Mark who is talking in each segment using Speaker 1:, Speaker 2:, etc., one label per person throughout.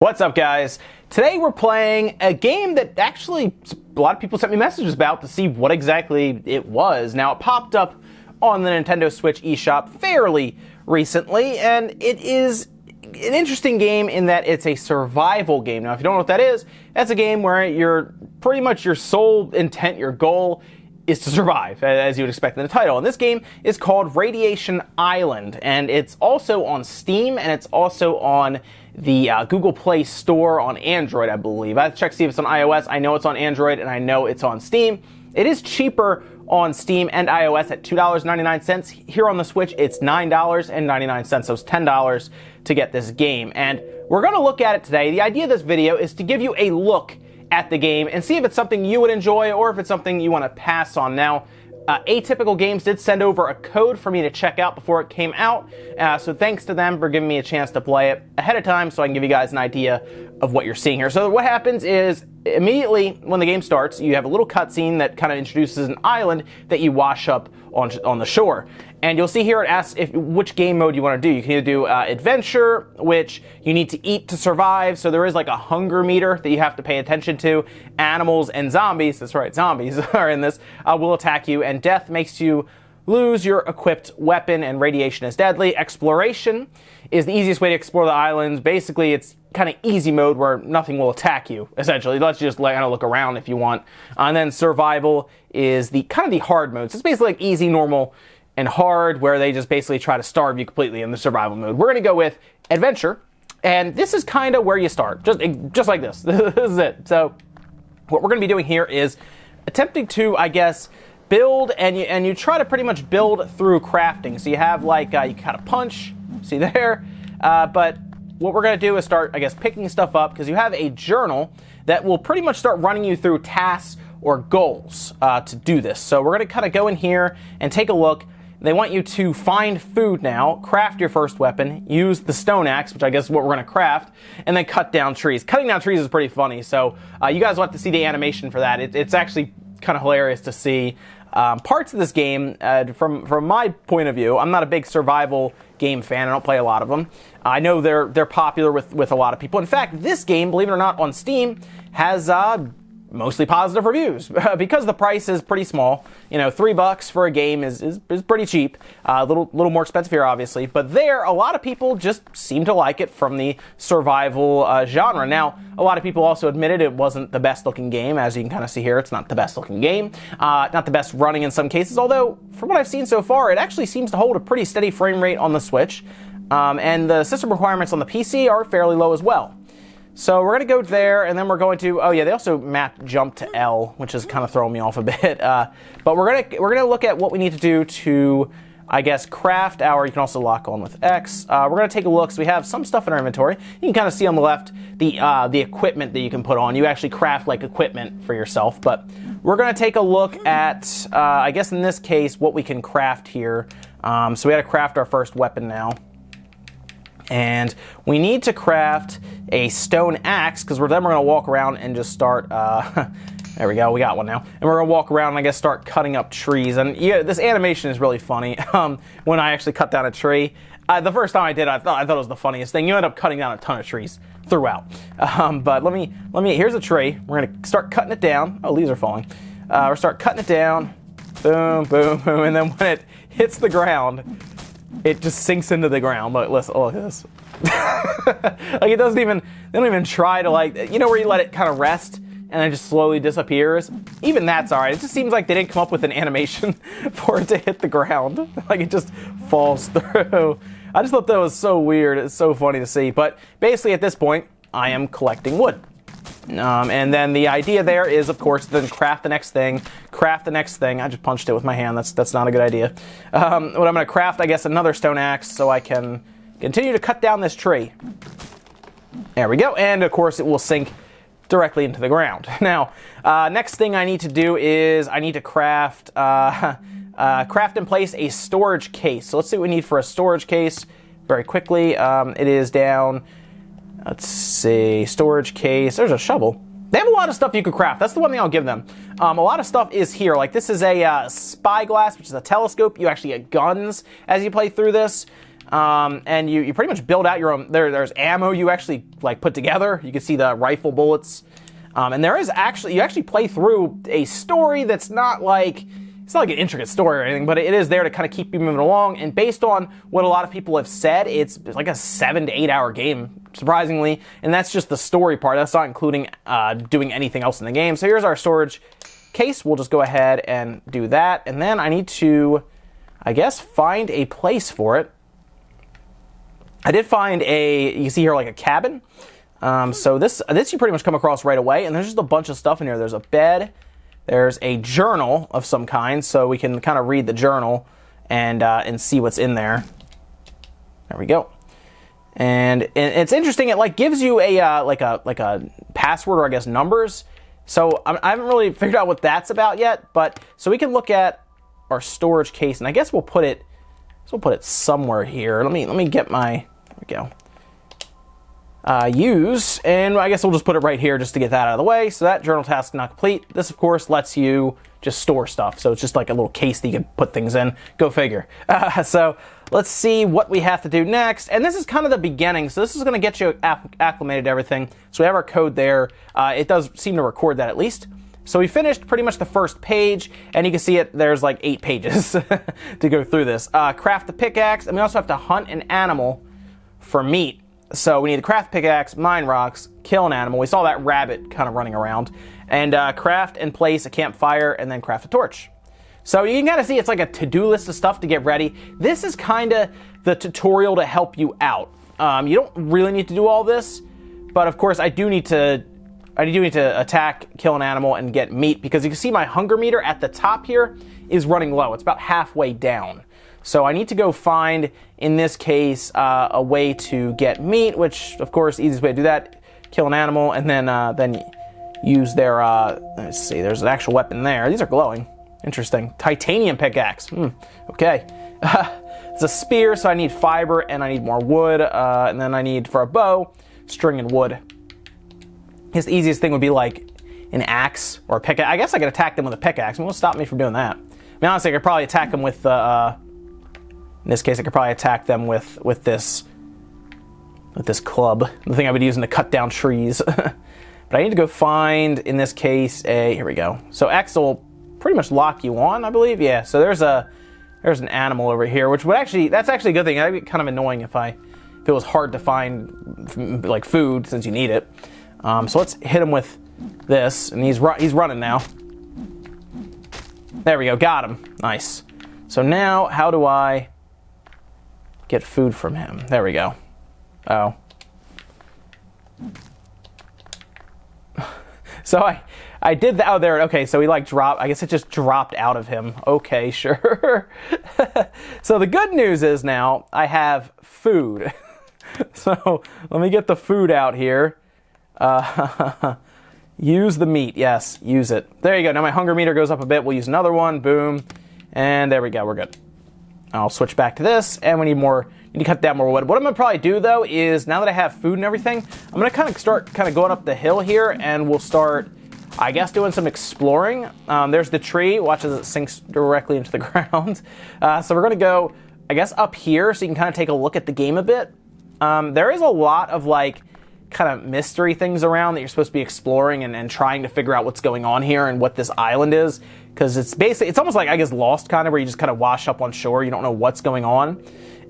Speaker 1: What's up, guys? Today we're playing a game that actually a lot of people sent me messages about to see what exactly it was. Now, it popped up on the Nintendo Switch eShop fairly recently, and it is an interesting game in that it's a survival game. Now, if you don't know what that is, that's a game where you're pretty much your sole intent, your goal is to survive, as you would expect in the title. And this game is called Radiation Island, and it's also on Steam, and it's also on the Google Play Store on Android, I believe. I have to check to see if it's on iOS. I know it's on Android, and I know it's on Steam. It is cheaper on Steam and iOS at $2.99. Here on the Switch, it's $9.99, so it's $10 to get this game. And we're going to look at it today. The idea of this video is to give you a look at the game and see if it's something you would enjoy or if it's something you want to pass on. Now, Atypical Games did send over a code for me to check out before it came out, so thanks to them for giving me a chance to play it ahead of time so I can give you guys an idea of what you're seeing here. So what happens is, immediately when the game starts, you have a little cutscene that kind of introduces an island that you wash up on the shore. And you'll see here it asks which game mode you want to do. You can either do Adventure, which you need to eat to survive, so there is like a hunger meter that you have to pay attention to. Animals and zombies, that's right, zombies are in this, will attack you, and death makes you lose your equipped weapon, and radiation is deadly. Exploration is the easiest way to explore the islands. Basically, it's kind of easy mode where nothing will attack you, essentially. Let's just kind of look around if you want. And then survival is the kind of the hard mode. So it's basically like easy, normal, and hard, where they just basically try to starve you completely in the survival mode. We're going to go with Adventure, and this is kind of where you start, just like this. This is it. So what we're going to be doing here is attempting to, I guess, build, and you try to pretty much build through crafting. So you have like, you kind of punch, see there, but what we're going to do is start, I guess, picking stuff up, because you have a journal that will pretty much start running you through tasks or goals to do this. So we're going to kind of go in here and take a look. They want you to find food now, craft your first weapon, use the stone axe, which I guess is what we're going to craft, and then cut down trees. Cutting down trees is pretty funny, so you guys will have to see the animation for that. It's actually kind of hilarious to see parts of this game. From my point of view, I'm not a big survival game fan. I don't play a lot of them. I know they're popular with a lot of people. In fact, this game, believe it or not, on Steam has mostly positive reviews because the price is pretty small. You know, $3 for a game is pretty cheap. A little more expensive here, obviously, but there, a lot of people just seem to like it from the survival genre. Now, a lot of people also admitted it wasn't the best looking game. As you can kind of see here, it's not the best looking game. Not the best running in some cases, although from what I've seen so far, it actually seems to hold a pretty steady frame rate on the Switch. And the system requirements on the PC are fairly low as well. So we're going to go there, and then we're going to, oh yeah, they also map jump to L, which is kind of throwing me off a bit. But we're going to look at what we need to do to, I guess, craft our, you can also lock on with X. We're going to take a look, so we have some stuff in our inventory. You can kind of see on the left the equipment that you can put on. You actually craft like equipment for yourself, but we're going to take a look at, I guess in this case, what we can craft here. So we got to craft our first weapon now. And we need to craft a stone axe, because then we're going to walk around and just start, there we go, we got one now. And we're going to walk around and I guess start cutting up trees. And yeah, this animation is really funny. When I actually cut down a tree, the first time I did, I thought it was the funniest thing. You end up cutting down a ton of trees throughout. But let me, here's a tree. We're going to start cutting it down. Oh, leaves are falling. We'll start cutting it down. Boom, boom, boom. And then when it hits the ground, it just sinks into the ground. Look, listen, look at this. Like, it doesn't even, they don't even try to, like, you know where you let it kind of rest and it just slowly disappears? Even that's alright. It just seems like they didn't come up with an animation for it to hit the ground. Like, it just falls through. I just thought that was so weird. It's so funny to see. But basically at this point, I am collecting wood. And then the idea there is, of course, then craft the next thing. I just punched it with my hand. That's not a good idea. What I'm going to craft, I guess, another stone axe so I can continue to cut down this tree. There we go. And, of course, it will sink directly into the ground. Now, next thing I need to do is I need to craft and place a storage case. So let's see what we need for a storage case very quickly. It is down... Let's see, storage case, there's a shovel. They have a lot of stuff you could craft. That's the one thing I'll give them. A lot of stuff is here. Like, this is a spyglass, which is a telescope. You actually get guns as you play through this. and you pretty much build out your own. There's ammo you actually like put together. You can see the rifle bullets, and there is actually you actually play through a story that's not like. It's not like an intricate story or anything, but it is there to kind of keep you moving along. And based on what a lot of people have said, it's like a 7 to 8 hour game, surprisingly. And that's just the story part. That's not including doing anything else in the game. So here's our storage case. We'll just go ahead and do that. And then I need to, I guess, find a place for it. I did find you see here like a cabin. So this you pretty much come across right away. And there's just a bunch of stuff in here. There's a bed. There's a journal of some kind, so we can kind of read the journal and see what's in there. There we go. And it's interesting. It like gives you a like a password, or I guess numbers. So I haven't really figured out what that's about yet. But so we can look at our storage case, and I guess we'll put it somewhere here. Let me get my. There we go. Use, and I guess we'll just put it right here just to get that out of the way. So that journal task not complete. This, of course, lets you just store stuff. So it's just like a little case that you can put things in. Go figure. So let's see what we have to do next. And this is kind of the beginning. So this is going to get you acclimated to everything. So we have our code there. It does seem to record that at least. So we finished pretty much the first page, and you can see it. There's like 8 pages to go through this. Craft the pickaxe, and we also have to hunt an animal for meat. So we need to craft pickaxe, mine rocks, kill an animal. We saw that rabbit kind of running around. And craft and place a campfire, and then craft a torch. So you can kind of see it's like a to-do list of stuff to get ready. This is kind of the tutorial to help you out. You don't really need to do all this, but of course I do need to attack, kill an animal, and get meat, because you can see my hunger meter at the top here is running low. It's about halfway down. So I need to go find, in this case, a way to get meat, which, of course, easiest way to do that, kill an animal, and then use their, let's see, there's an actual weapon there. These are glowing. Interesting. Titanium pickaxe. Okay. It's a spear, so I need fiber, and I need more wood, and then I need, for a bow, string and wood. I guess the easiest thing would be like an axe or a pickaxe. I guess I could attack them with a pickaxe. I mean, what'll stop me from doing that? I mean, honestly, I could probably attack them with, in this case, I could probably attack them with this club, the thing I would be using to cut down trees. But I need to go find, in this case, here we go. So X will pretty much lock you on, I believe. Yeah. So there's an animal over here, which that's actually a good thing. That'd be kind of annoying if it was hard to find like food, since you need it. So let's hit him with this, and he's running now. There we go, got him. Nice. So now, how do I get food from him? There we go. Oh. So I did that. Oh, there. Okay, so he like dropped. I guess it just dropped out of him. Okay, sure. So the good news is now I have food. So let me get the food out here. Use the meat. Yes, use it. There you go. Now my hunger meter goes up a bit. We'll use another one. Boom. And there we go. We're good. I'll switch back to this, and we need to cut down more wood. What I'm going to probably do, though, is now that I have food and everything, I'm going to start going up the hill here, and we'll start, I guess, doing some exploring. There's the tree. Watch as it sinks directly into the ground. So we're going to go, I guess, up here so you can kind of take a look at the game a bit. There is a lot of, like, kind of mystery things around that you're supposed to be exploring and trying to figure out what's going on here and what this island is. Because it's almost like, I guess, Lost kind of, where you just kind of wash up on shore. You don't know what's going on.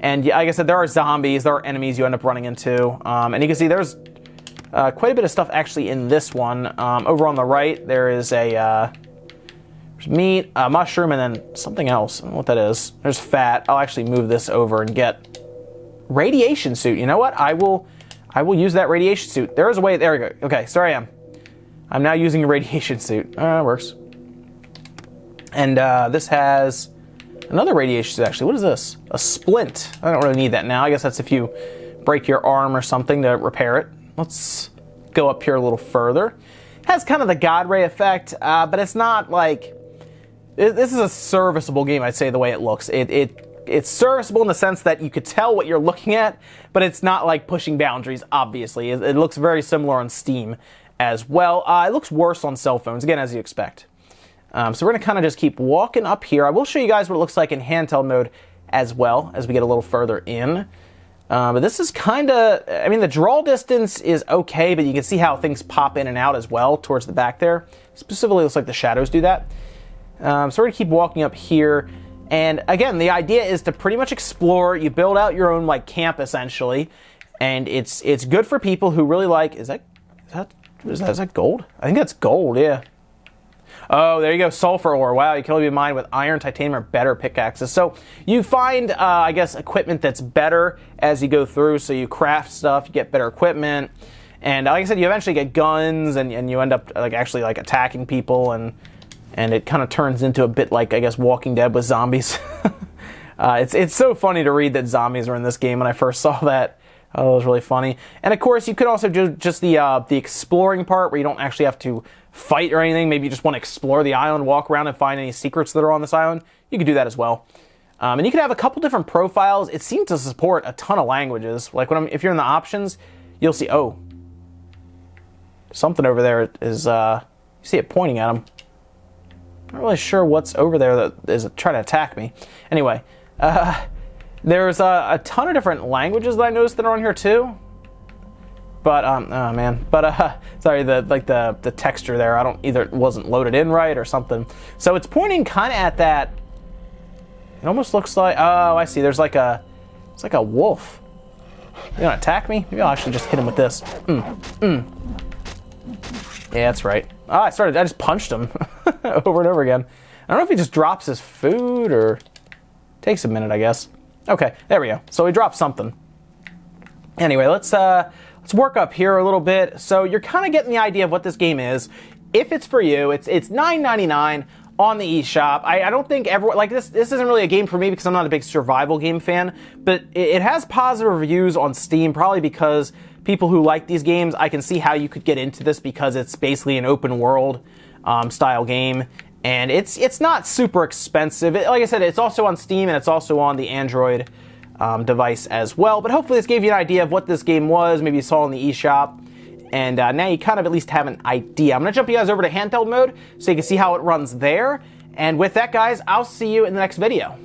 Speaker 1: And like I said, there are zombies, there are enemies you end up running into. And you can see there's quite a bit of stuff actually in this one. Over on the right, there is there's meat, mushroom, and then something else. I don't know what that is. There's fat. I'll actually move this over and get radiation suit. You know what? I will use that radiation suit. There is a way. There we go. Okay, so I am. I'm now using a radiation suit. Works. And this has another radiation suit, actually. What is this? A splint. I don't really need that now. I guess that's if you break your arm or something to repair it. Let's go up here a little further. It has kind of the God Ray effect, but it's not like... This is a serviceable game, I'd say, the way it looks. It's serviceable in the sense that you could tell what you're looking at, but it's not like pushing boundaries, obviously. It looks very similar on Steam as well. It looks worse on cell phones, again, as you expect. So we're going to kind of just keep walking up here. I will show you guys what it looks like in handheld mode as well as we get a little further in. But this is kind of, I mean, the draw distance is okay, but you can see how things pop in and out as well towards the back there. Specifically, it looks like the shadows do that. So we're going to keep walking up here. And again, the idea is to pretty much explore. You build out your own like camp essentially, and it's good for people who really like. Is that gold? I think that's gold. Yeah. Oh, there you go, sulfur ore. Wow, you can only be mined with iron, titanium, or better pickaxes. So you find, I guess, equipment that's better as you go through. So you craft stuff, you get better equipment, and like I said, you eventually get guns, and you end up like actually like attacking people, and it kind of turns into a bit like, I guess, Walking Dead with zombies. It's so funny to read that zombies are in this game. When I first saw that, oh, it was really funny. And of course, you could also do just the exploring part where you don't actually have to fight or anything. Maybe you just want to explore the island, walk around and find any secrets that are on this island. You could do that as well. And you can have a couple different profiles. It seems to support a ton of languages. Like if you're in the options, you'll see, oh, something over there is, you see it pointing at him. I'm not really sure what's over there that is trying to attack me. Anyway, there's a ton of different languages that I noticed that are on here too. But oh man, but sorry, the texture there, either it wasn't loaded in right or something. So it's pointing kind of at that. It almost looks like, oh, I see. It's like a wolf. You gonna attack me? Maybe I'll actually just hit him with this. Yeah, that's right. Oh, I just punched him over and over again. I don't know if he just drops his food or takes a minute, I guess. Okay, there we go. So he dropped something. Anyway, let's work up here a little bit. So you're kind of getting the idea of what this game is. If it's for you, it's $9.99 on the eShop. I don't think everyone, like this isn't really a game for me because I'm not a big survival game fan, but it has positive reviews on Steam, probably because people who like these games, I can see how you could get into this because it's basically an open world style game. And it's not super expensive. Like I said, it's also on Steam and it's also on the Android device as well. But hopefully this gave you an idea of what this game was. Maybe you saw in the eShop. And now you kind of at least have an idea. I'm going to jump you guys over to handheld mode so you can see how it runs there. And with that, guys, I'll see you in the next video.